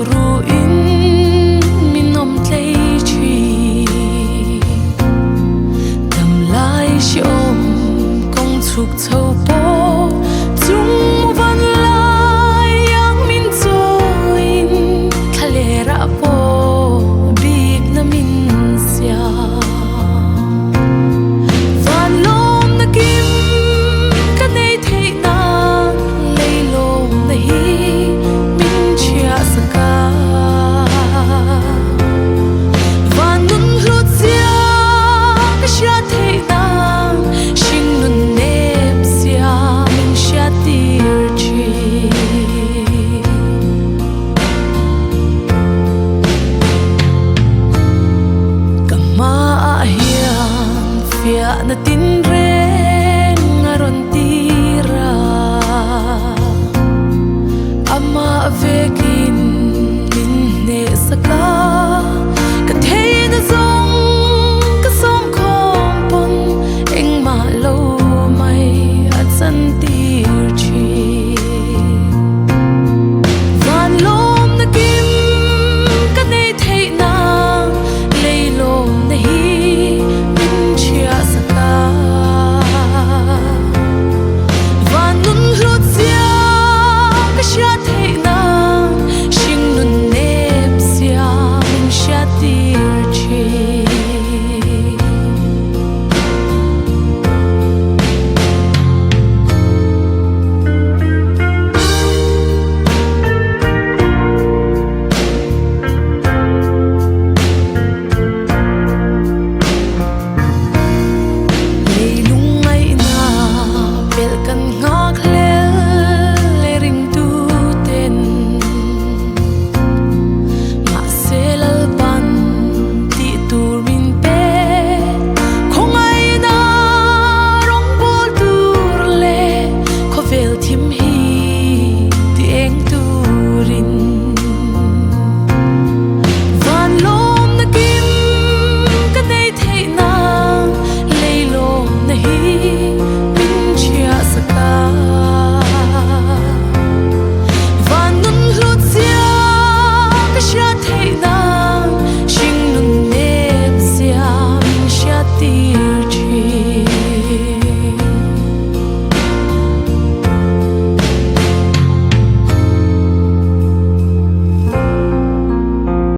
ruin min om tlei chi tam lai si om kong chuk chau po chung van lai yang min choin thale ra po bik na min sia van lom na kim ka nei thei na lei lom na hi min chia saka van nun hlut sia ka sha thei na sing nun nep sia min sha tir chi kama hian fia na tin ren ngaron tira ama vekin min ne saka